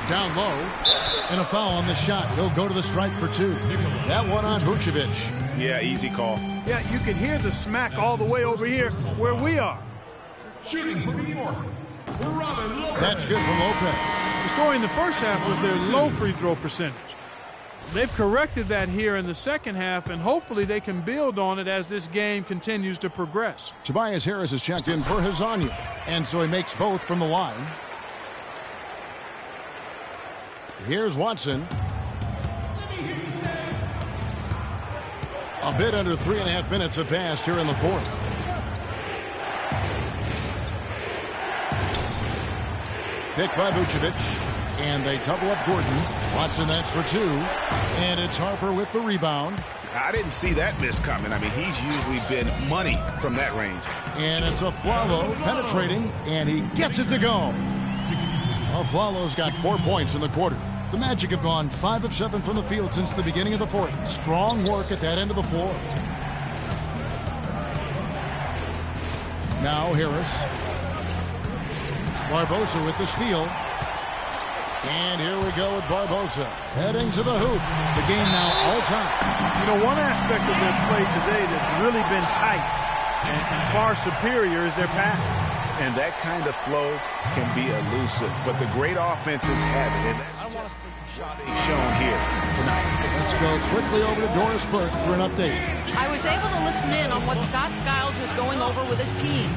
Down low. And a foul on the shot. He'll go to the stripe for 2. That one on Vucevic. Yeah, easy call. Yeah, you can hear the smack all the way over here where we are. Shooting for New York, Robin Lopez. That's good for Lopez. The story in the first half was their low free throw percentage. They've corrected that here in the second half, and hopefully they can build on it as this game continues to progress. Tobias Harris is checked in for Hezonja, and so he makes both from the line. Here's Watson. A bit under 3.5 minutes have passed here in the fourth. Picked by Vucevic, and they double up Gordon. Watson, that's for 2, and it's Harper with the rebound. I didn't see that miss coming. I mean, he's usually been money from that range. And it's Aflalo penetrating, and he gets it to go. Aflalo's got 4 points in the quarter. The Magic have gone 5 of 7 from the field since the beginning of the fourth. Strong work at that end of the floor. Now Harris. Barbosa with the steal. And here we go with Barbosa. Heading to the hoop. The game now all time. You know, one aspect of their play today that's really been tight and far superior is their passing. And that kind of flow can be elusive, but the great offenses have it, and that's just what they've shown here tonight. Let's go quickly over to Doris Burke for an update. I was able to listen in on what Scott Skiles was going over with his team.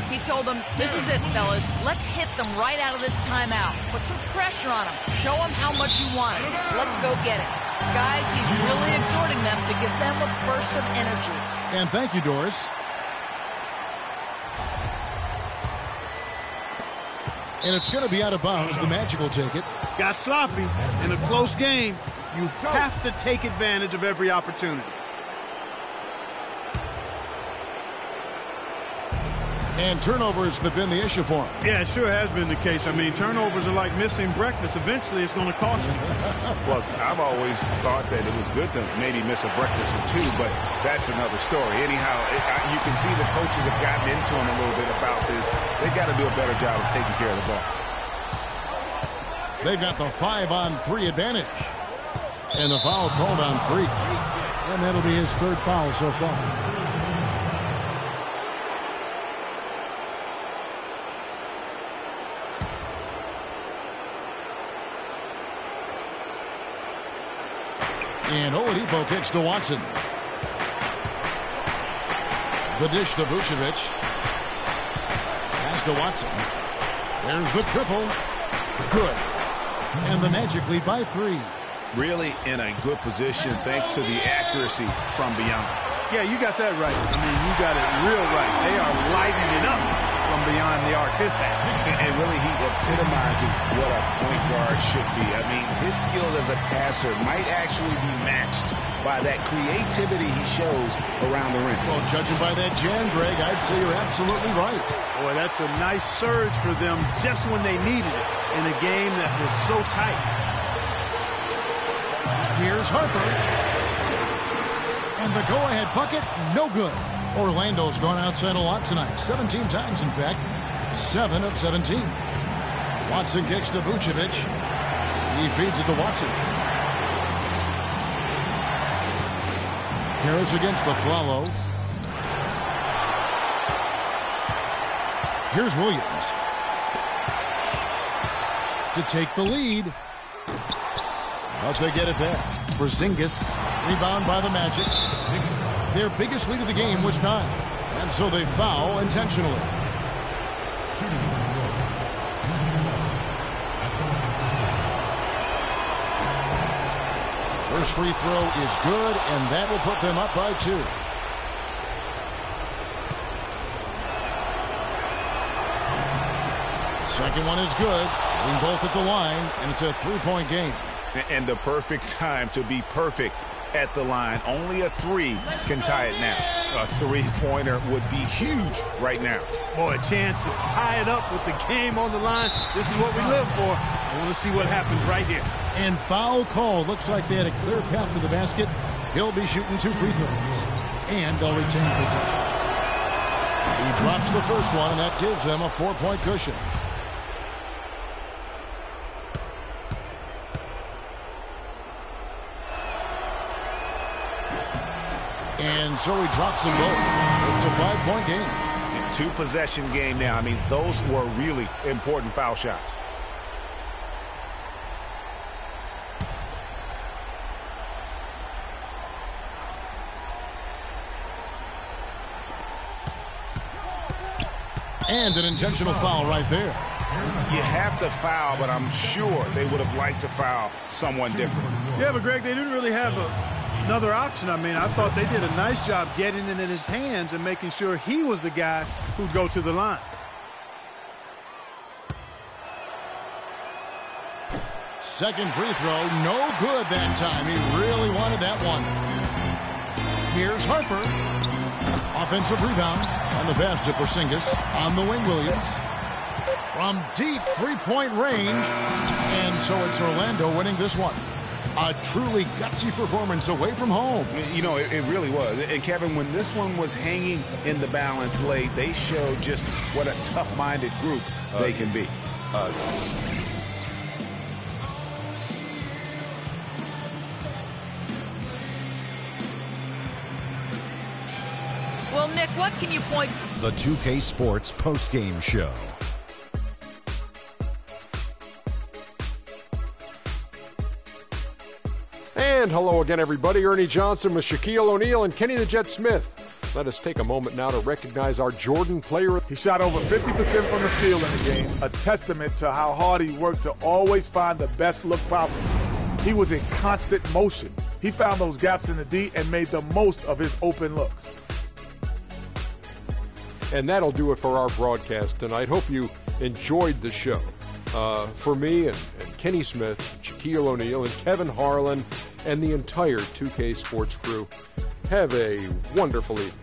He told them, this is it, fellas. Let's hit them right out of this timeout. Put some pressure on them. Show them how much you want it. Let's go get it. Guys, he's really exhorting them to give them a burst of energy. And thank you, Doris. And it's going to be out of bounds. The Magic will take it. Got sloppy in a close game. You have to take advantage of every opportunity. And turnovers have been the issue for him. Yeah, it sure has been the case. I mean, turnovers are like missing breakfast. Eventually, it's going to cost you. Well, I've always thought that it was good to maybe miss a breakfast or 2, but that's another story. Anyhow, you can see the coaches have gotten into him a little bit about this. They've got to do a better job of taking care of the ball. They've got the 5-on-3 advantage. And the foul called on Freak. And that'll be his 3rd foul so far. And Oladipo kicks to Watson. The dish to Vucevic. Pass to Watson. There's the triple. Good. And the Magic lead by 3. Really in a good position thanks to the accuracy from beyond. Yeah, you got that right. I mean, you got it real right. They are lighting it up from beyond the arc this half. And really, he epitomizes what a point guard should be. I mean, his skills as a passer might actually be matched by that creativity he shows around the rim. Well, judging by that jam, Greg, I'd say you're absolutely right. Boy, that's a nice surge for them just when they needed it in a game that was so tight. Here's Harper. And the go-ahead bucket, no good. Orlando's gone outside a lot tonight. 17 times, in fact. 7 of 17. Watson kicks to Vucevic. He feeds it to Watson. Harris against the Aflalo. Here's Williams. To take the lead. But they get it back. Porzingis, rebound by the Magic. Their biggest lead of the game was 9. And so they foul intentionally. First free throw is good, and that will put them up by 2. Second one is good. Hitting both at the line, and it's a 3-point game. And the perfect time to be perfect at the line. Only a 3 can tie it now. A 3-pointer would be huge right now. Boy, a chance to tie it up with the game on the line. This is what we live for. I want to see what happens right here. And foul call. Looks like they had a clear path to the basket. He'll be shooting 2 free throws. And they'll retain possession. He drops the first one, and that gives them a 4-point cushion. And so he drops them both. It's a 5-point game. Two-possession game now. I mean, those were really important foul shots. And an intentional foul right there. You have to foul, but I'm sure they would have liked to foul someone different. Yeah, but Greg, they didn't really have another option. I mean, I thought they did a nice job getting it in his hands and making sure he was the guy who'd go to the line. Second free throw, no good that time. He really wanted that one. Here's Harper. Offensive rebound on the pass to Porzingis on the wing. Williams from deep three-point range, and so it's Orlando winning this one. A truly gutsy performance away from home. You know, it really was. And Kevin, when this one was hanging in the balance late, they showed just what a tough-minded group they can be. Well, Nick, what can you point? The 2K Sports postgame show. And hello again, everybody. Ernie Johnson with Shaquille O'Neal and Kenny the Jet Smith. Let us take a moment now to recognize our Jordan player. He shot over 50% from the field in the game, a testament to how hard he worked to always find the best look possible. He was in constant motion. He found those gaps in the D and made the most of his open looks. And that'll do it for our broadcast tonight. Hope you enjoyed the show. For me and Kenny Smith, Shaquille O'Neal, and Kevin Harlan, and the entire 2K Sports crew, have a wonderful evening.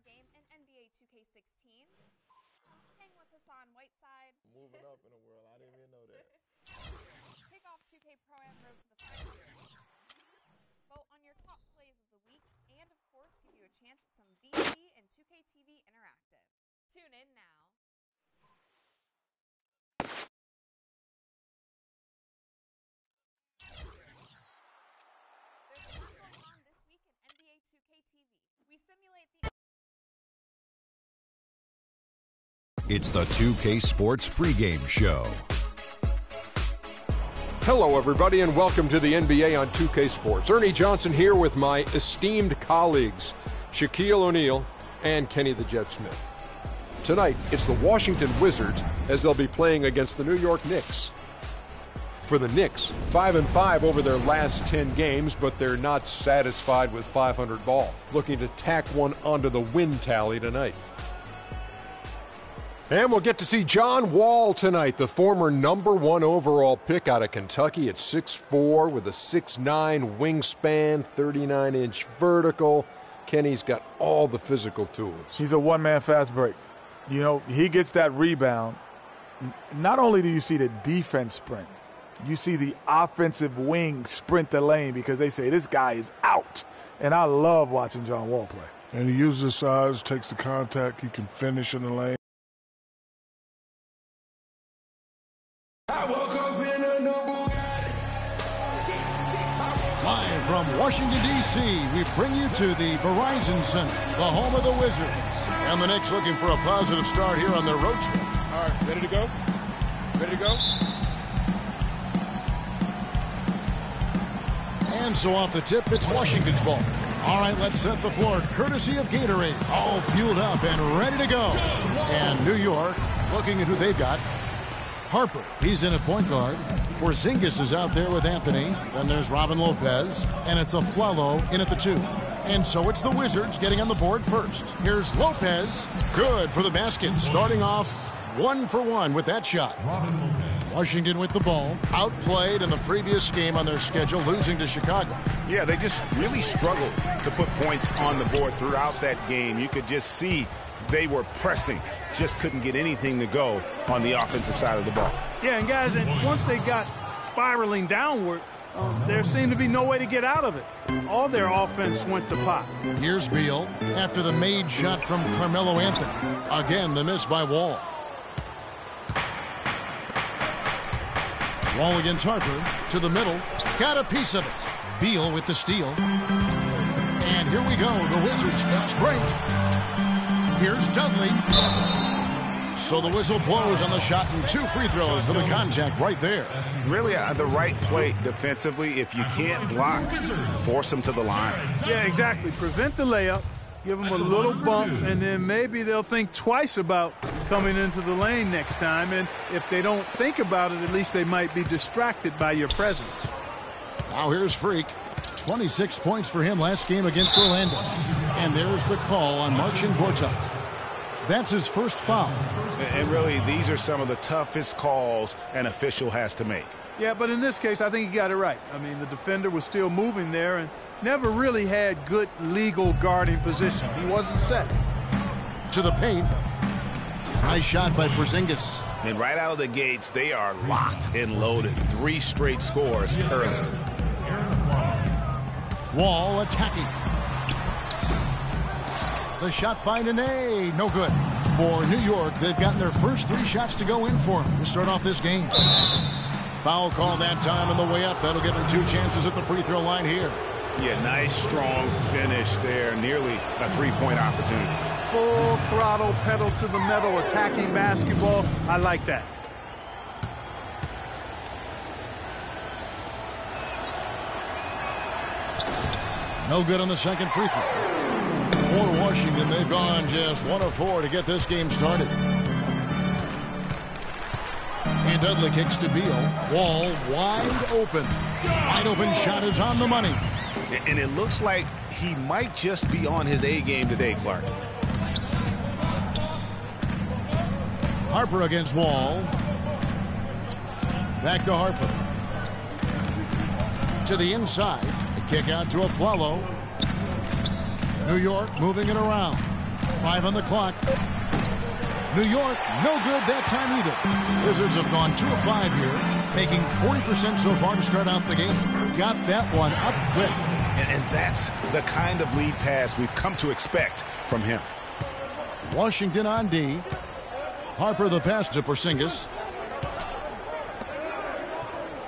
Game in NBA2K16. Hang with Hassan Whiteside. Moving up in the world. I didn't even know that. Kick off 2K Pro-Am Road to the Finals. Vote on your top plays of the week and, of course, give you a chance at some VC and 2K TV Interactive. Tune in now. There's a lot going on this week in NBA 2K TV. We simulate the... It's the 2K Sports pregame show. Hello, everybody, and welcome to the NBA on 2K Sports. Ernie Johnson here with my esteemed colleagues, Shaquille O'Neal and Kenny the Jet Smith. Tonight, it's the Washington Wizards as they'll be playing against the New York Knicks. For the Knicks, 5-5 over their last 10 games, but they're not satisfied with 500 ball, looking to tack one onto the win tally tonight. And we'll get to see John Wall tonight, the former #1 overall pick out of Kentucky at 6'4", with a 6'9" wingspan, 39-inch vertical. Kenny's got all the physical tools. He's a one-man fast break. You know, he gets that rebound. Not only do you see the defense sprint, you see the offensive wing sprint the lane because they say this guy is out. And I love watching John Wall play. And he uses his size, takes the contact, he can finish in the lane. Live from Washington, D.C., we bring you to the Verizon Center, the home of the Wizards. And the Knicks looking for a positive start here on their road trip. All right, ready to go? Ready to go? And so off the tip, it's Washington's ball. All right, let's set the floor. Courtesy of Gatorade. All fueled up and ready to go. And New York, looking at who they've got. Harper, he's in at point guard. Porzingis is out there with Anthony. Then there's Robin Lopez. And it's Afflalo in at the 2. And so it's the Wizards getting on the board first. Here's Lopez. Good for the basket. Starting off 1 for 1 with that shot. Washington with the ball. Outplayed in the previous game on their schedule, losing to Chicago. Yeah, they just really struggled to put points on the board throughout that game. You could just see they were pressing. Just couldn't get anything to go on the offensive side of the ball. Yeah, and guys, once they got spiraling downward, there seemed to be no way to get out of it. All their offense went to pot. Here's Beal after the made shot from Carmelo Anthony. Again, the miss by Wall. Wall against Harper to the middle. Got a piece of it. Beal with the steal. And here we go. The Wizards fast break. Here's Dudley. So the whistle blows on the shot and 2 free throws for the contact right there. Really the right play defensively. If you can't block, force them to the line. Yeah, exactly. Prevent the layup. Give them a little bump, and then maybe they'll think twice about coming into the lane next time. And if they don't think about it, at least they might be distracted by your presence. Now here's Freak. 26 points for him last game against Orlando. And there's the call on Marcin Gortat. That's his first foul. And really, these are some of the toughest calls an official has to make. Yeah, but in this case, I think he got it right. I mean, the defender was still moving there and never really had good legal guarding position. He wasn't set. To the paint. Nice shot by Porzingis. And right out of the gates, they are locked and loaded. 3 straight scores early. Wall attacking. The shot by Nene. No good. For New York, they've gotten their first 3 shots to go in for him to start off this game. Foul call that time on the way up. That'll give him 2 chances at the free throw line here. Yeah, nice, strong finish there. Nearly a 3-point opportunity. Full throttle, pedal to the metal, attacking basketball. I like that. No good on the second free throw. For Washington, they've gone just 1 of 4 to get this game started. And Dudley kicks to Beal. Wall wide open. Wide open shot is on the money. And it looks like he might just be on his A game today, Clark. Harper against Wall. Back to Harper. To the inside. The kick out to Afflalo. New York moving it around. 5 on the clock. New York, no good that time either. Wizards have gone 2 of 5 here, making 40% so far to start out the game. Got that one up quick. And that's the kind of lead pass we've come to expect from him. Washington on D. Harper the pass to Porzingis.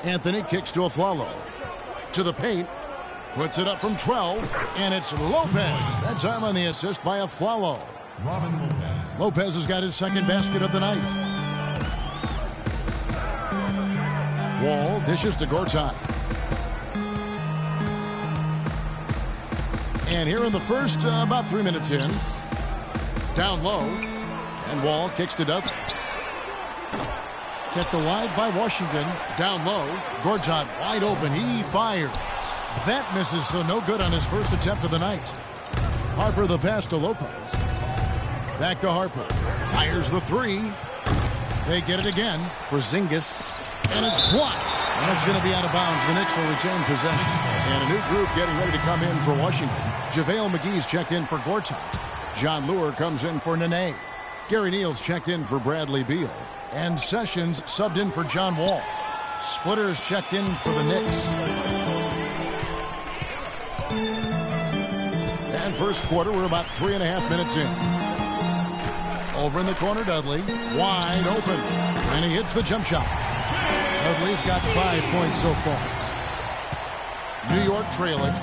Anthony kicks to Afflalo. To the paint. Puts it up from 12. And it's Lopez. That time on the assist by Afflalo. Lopez has got his second basket of the night. Wall dishes to Gortat. And here in the first, about 3 minutes in. Down low. And Wall kicks to Dudley. Kept alive by Washington. Down low. Gortat wide open. He fires. That misses, so no good on his first attempt of the night. Harper the pass to Lopez. Back to Harper. Fires the 3. They get it again. Porzingis. And it's blocked. And it's going to be out of bounds. The Knicks will retain possession. And a new group getting ready to come in for Washington. JaVale McGee's checked in for Gortat. John Lure comes in for Nene. Gary Neal's checked in for Bradley Beal. And Sessions subbed in for John Wall. Splitters checked in for the Knicks. And first quarter, we're about 3.5 minutes in. Over in the corner, Dudley. Wide open. And he hits the jump shot. Dudley's got 5 points so far. New York trailing.